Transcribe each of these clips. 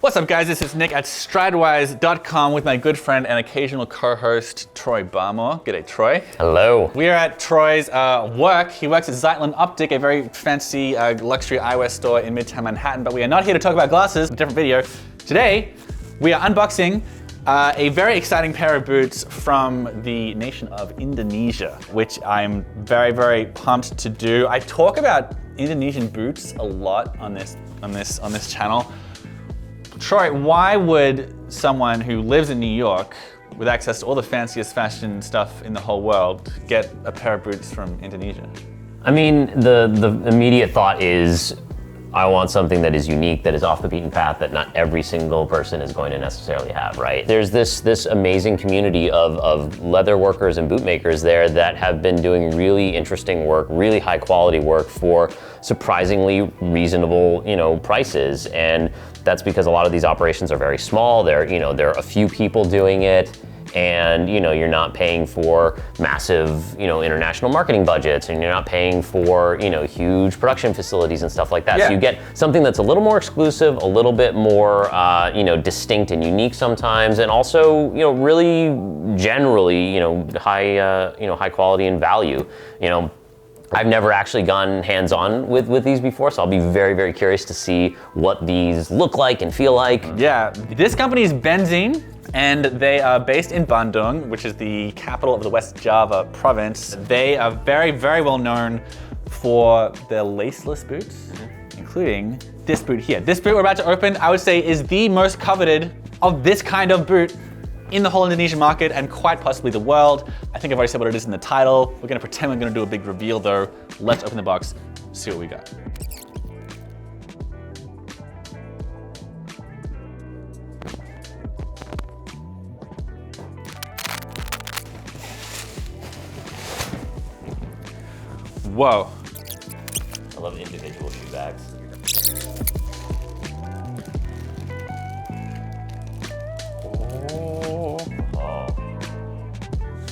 What's up, guys? This is Nick at Stridewise.com with my good friend and occasional co-host, Troy Barmore. G'day, Troy. Hello. We are at Troy's work. He works at Zeitlin Optic, a very fancy luxury eyewear store in Midtown Manhattan, but we are not here to talk about glasses, a different video. Today, we are unboxing a very exciting pair of boots from the nation of Indonesia, which I'm very, very pumped to do. I talk about Indonesian boots a lot on this channel. Troy, why would someone who lives in New York with access to all the fanciest fashion stuff in the whole world get a pair of boots from Indonesia? I mean, the immediate thought is, I want something that is unique, that is off the beaten path, that not every single person is going to necessarily have, right? There's this amazing community of leather workers and boot makers there that have been doing really interesting work, really high quality work for surprisingly reasonable, prices. And that's because a lot of these operations are very small. There are a few people doing it. And you're not paying for massive, international marketing budgets, and you're not paying for, huge production facilities and stuff like that. Yeah. So you get something that's a little more exclusive, a little bit more, distinct and unique sometimes, and also, really generally, high quality and value. I've never actually gone hands-on with these before, so I'll be very, very curious to see what these look like and feel like. Yeah, this company is Benzein, and they are based in Bandung, which is the capital of the West Java province. They are very, very well known for their laceless boots, including this boot here. This boot we're about to open, I would say, is the most coveted of this kind of boot in the whole Indonesian market and quite possibly the world. I think I've already said what it is in the title. We're gonna pretend we're gonna do a big reveal though. Let's open the box, see what we got. Whoa. I love individual shoe bags.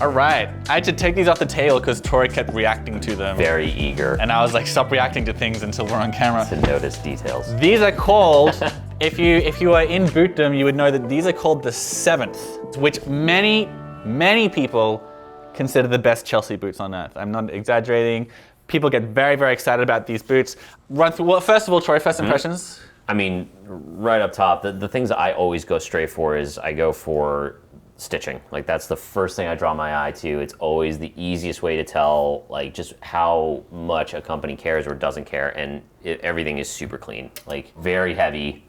All right, I had to take these off the table because Tori kept reacting to them. Very eager. And I was like, stop reacting to things until we're on camera. To notice details. These are called, if you are in bootdom, you would know that these are called the 7th, which many people consider the best Chelsea boots on earth. I'm not exaggerating. People get very, very excited about these boots. Run through, well, first of all, Troy, first impressions? I mean, right up top, the things that I always go straight for is I go for stitching. Like, that's the first thing I draw my eye to. It's always the easiest way to tell, like, just how much a company cares or doesn't care, and everything is super clean. Like, very heavy,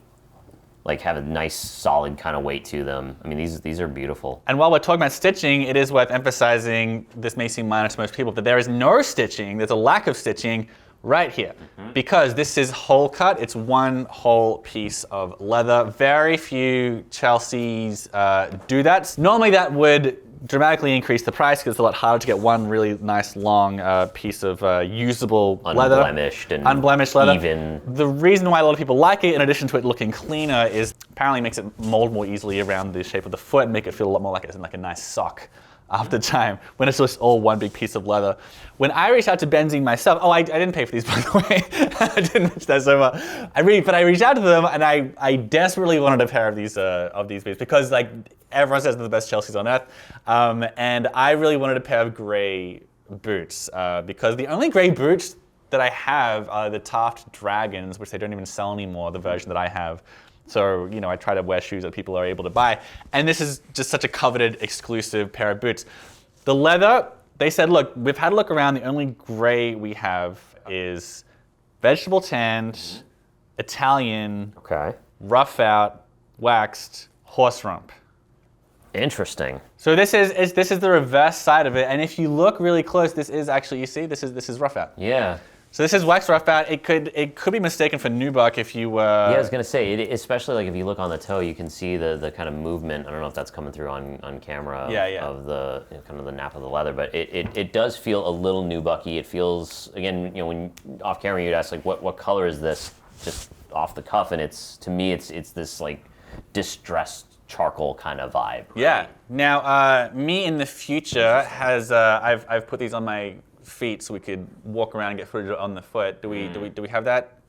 like, have a nice solid kind of weight to them. I mean, these are beautiful. And while we're talking about stitching, it is worth emphasizing, this may seem minor to most people, that there is no stitching, there's a lack of stitching right here, because this is whole cut. It's one whole piece of leather. Very few Chelseas do that. Normally that would dramatically increase the price because it's a lot harder to get one really nice long piece of usable leather. Unblemished leather. Even. The reason why a lot of people like it, in addition to it looking cleaner, is apparently it makes it mold more easily around the shape of the foot and make it feel a lot more like it's in like a nice sock after time, when it's just all one big piece of leather. When I reached out to Benzein myself, I didn't pay for these, by the way. I didn't mention that so much. But I reached out to them and I desperately wanted a pair of these boots because, like, everyone says they're the best Chelseas on earth. And I really wanted a pair of gray boots because the only gray boots that I have are the Taft Dragons, which they don't even sell anymore, the version that I have. So, I try to wear shoes that people are able to buy. And this is just such a coveted, exclusive pair of boots. The leather, they said, look, we've had a look around. The only gray we have is vegetable tanned, Italian, rough out, waxed, horse rump. Interesting. So this is the reverse side of it. And if you look really close, this is actually, you see, this is rough out. Yeah. So this is wax rough out. It could be mistaken for nubuck if you yeah, I was gonna say, especially like if you look on the toe, you can see the kind of movement. I don't know if that's coming through on camera. Yeah. Of the kind of the nap of the leather, but it does feel a little nubucky. It feels, again, when off camera you'd ask like what color is this, just off the cuff, and to me it's this like distressed charcoal kind of vibe. Right? Yeah. Now me in the future has I've put these on my feet so we could walk around and get footage on the foot. Do we have that?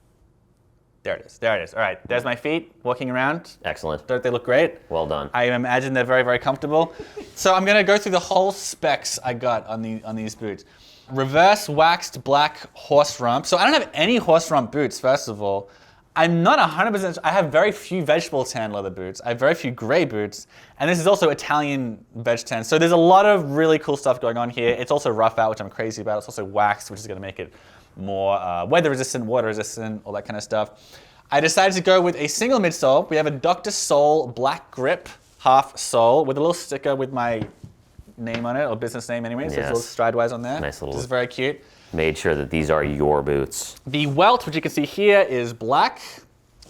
There it is. There it is. All right. There's my feet walking around. Excellent. Don't they look great? Well done. I imagine they're very, very comfortable. So I'm going to go through the whole specs I got on these boots. Reverse waxed black horse rump. So I don't have any horse rump boots, first of all. I'm not 100%, I have very few vegetable tan leather boots. I have very few gray boots. And this is also Italian veg tan. So there's a lot of really cool stuff going on here. It's also rough out, which I'm crazy about. It's also waxed, which is gonna make it more weather resistant, water resistant, all that kind of stuff. I decided to go with a single midsole. We have a Dr. Soul black grip half sole with a little sticker with my name on it, or business name anyway. So Yes. there's a little Stridewise on there. Nice little- This is very cute. Made sure that these are your boots. The welt, which you can see here, is black.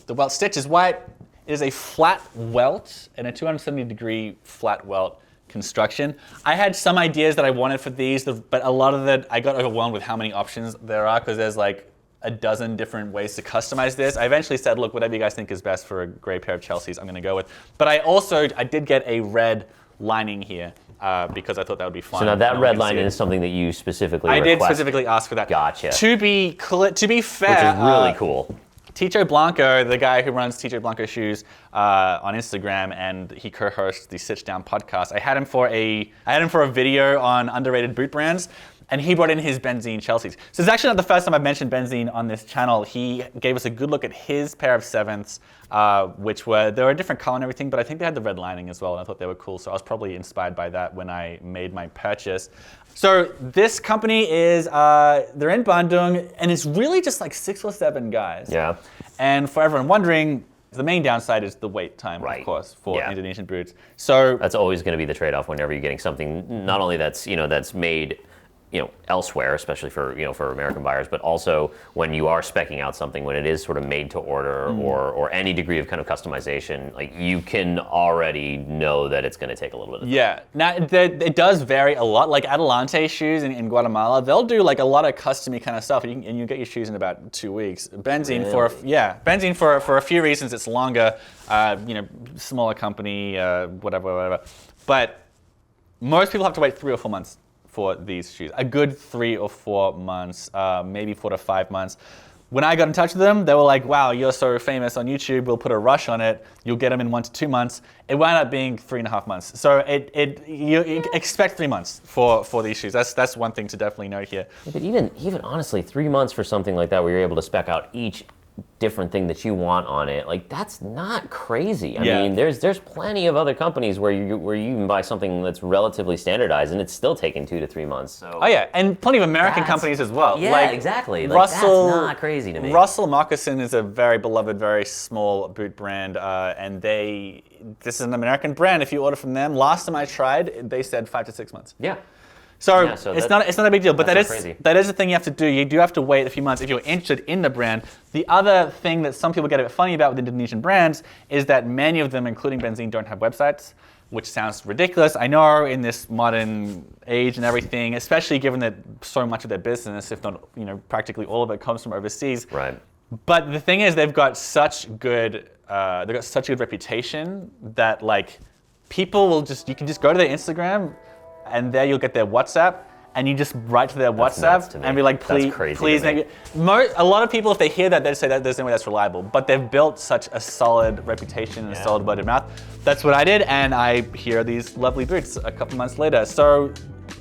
The welt stitch is white. It is a flat welt and a 270-degree flat welt construction. I had some ideas that I wanted for these, but a lot of it, I got overwhelmed with how many options there are because there's like a dozen different ways to customize this. I eventually said, look, whatever you guys think is best for a gray pair of Chelseas, I'm gonna go with. But I did get a red lining here. Because I thought that would be fun. So now that red lining is something that you specifically I request. did specifically ask for that. Gotcha. To be fair, Which is really cool. Ticho Blanco, the guy who runs Ticho Blanco Shoes on Instagram, and he co-hosts the Stitch Down podcast. I had him for a video on underrated boot brands, and he brought in his Benzein Chelseas. So it's actually not the first time I've mentioned Benzein on this channel. He gave us a good look at his pair of 7ths, which were a different color and everything, but I think they had the red lining as well, and I thought they were cool. So I was probably inspired by that when I made my purchase. So this company is, they're in Bandung, and it's really just like 6 or 7 guys. Yeah. And for everyone wondering, the main downside is the wait time, Right. of course, for Yeah. Indonesian boots. So That's always going to be the trade-off whenever you're getting something not only that's made elsewhere, especially for American buyers, but also when you are speccing out something, when it is sort of made to order or any degree of kind of customization, like you can already know that it's going to take a little bit of time. yeah, now it does vary a lot. Like Adelante shoes in Guatemala, they'll do like a lot of custom-y kind of stuff, and you get your shoes in about 2 weeks. Benzein Benzein for a few reasons it's longer, smaller company, whatever. But most people have to wait 3 or 4 months for these shoes. A good 3 or 4 months, maybe 4 to 5 months. When I got in touch with them, they were like, wow, you're so famous on YouTube, we'll put a rush on it. You'll get them in 1 to 2 months. It wound up being 3.5 months. So you expect 3 months for these shoes. That's one thing to definitely note here. But even honestly, 3 months for something like that where you're able to spec out each different thing that you want on it, like that's not crazy. I mean, there's plenty of other companies where you can buy something that's relatively standardized and it's still taking 2 to 3 months. So Oh yeah, and plenty of American companies as well. Yeah, like, exactly. Like, Russell, that's not crazy to me. Russell Moccasin is a very beloved, very small boot brand, and this is an American brand. If you order from them, last time I tried, they said 5 to 6 months. Yeah. So, so it's not a big deal, but that's not crazy. that is the thing you have to do. You do have to wait a few months if you're interested in the brand. The other thing that some people get a bit funny about with Indonesian brands is that many of them, including Benzein, don't have websites, which sounds ridiculous. I know in this modern age and everything, especially given that so much of their business, if not practically all of it, comes from overseas. Right. But the thing is, they've got such good reputation that like people will you can just go to their Instagram. And there you'll get their WhatsApp, and you just write to their That's nuts to WhatsApp me. and be like, That's please, crazy please to me. make it. A lot of people, if they hear that, they say that there's no way that's reliable. But they've built such a solid reputation and a solid word of mouth. That's what I did, and I hear these lovely boots a couple months later. So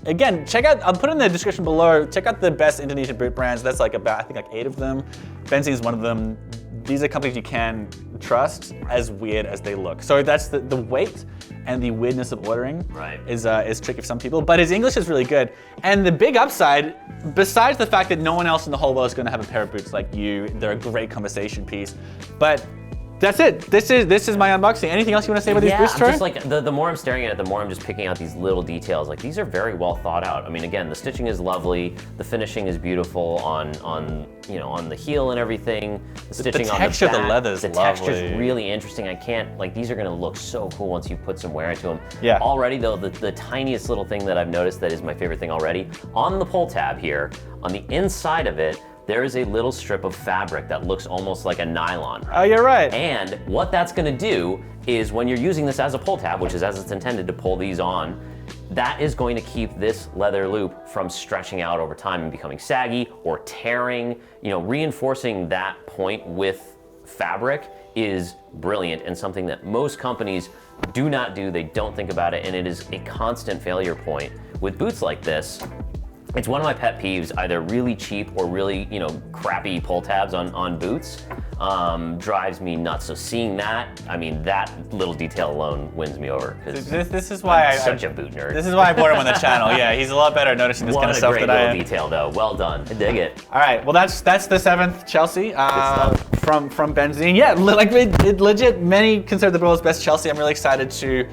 again, check out, I'll put it in the description below, check out the best Indonesian boot brands. That's like I think 8 of them. Benzein is one of them. These are companies you can trust, as weird as they look. So that's the weight and the weirdness of ordering is tricky for some people, but his English is really good. And the big upside, besides the fact that no one else in the whole world is gonna have a pair of boots like you, they're a great conversation piece, but that's it. This is my unboxing. Anything else you want to say about these boots, Troy? Just like the more I'm staring at it, the more I'm just picking out these little details. Like these are very well thought out. I mean, again, the stitching is lovely. The finishing is beautiful on the heel and everything. The stitching on the texture of the back, leather is the lovely. texture's really interesting. these are gonna look so cool once you put some wear into them. Yeah. Already though, the tiniest little thing that I've noticed that is my favorite thing already, on the pull tab here, on the inside of it, there is a little strip of fabric that looks almost like a nylon. Right? Oh, you're right. And what that's gonna do is when you're using this as a pull tab, which is as it's intended to pull these on, that is going to keep this leather loop from stretching out over time and becoming saggy or tearing, reinforcing that point with fabric is brilliant and something that most companies do not do. They don't think about it, and it is a constant failure point. With boots like this, it's one of my pet peeves, either really cheap or really, crappy pull tabs on boots drives me nuts. So seeing that, I mean, that little detail alone wins me over. This is why I'm such a boot nerd. This is why I brought him on the channel. Yeah, he's a lot better at noticing this kind of stuff than I am. What a great little detail, though. Well done. I dig it. All right, well that's the 7th Chelsea from Benzein. Yeah, like it legit. Many consider the world's best Chelsea. I'm really excited to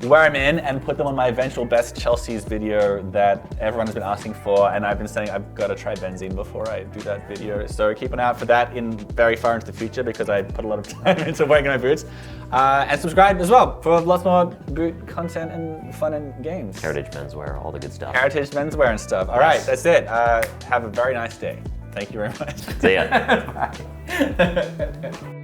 wear them in and put them on my eventual best Chelsea's video that everyone has been asking for, and I've been saying I've got to try Benzein before I do that video. So keep an eye out for that in very far into the future because I put a lot of time into working on my boots. And subscribe as well for lots more boot content and fun and games. Heritage menswear, all the good stuff. Heritage menswear and stuff. All right, that's it. Have a very nice day. Thank you very much. See ya. Bye.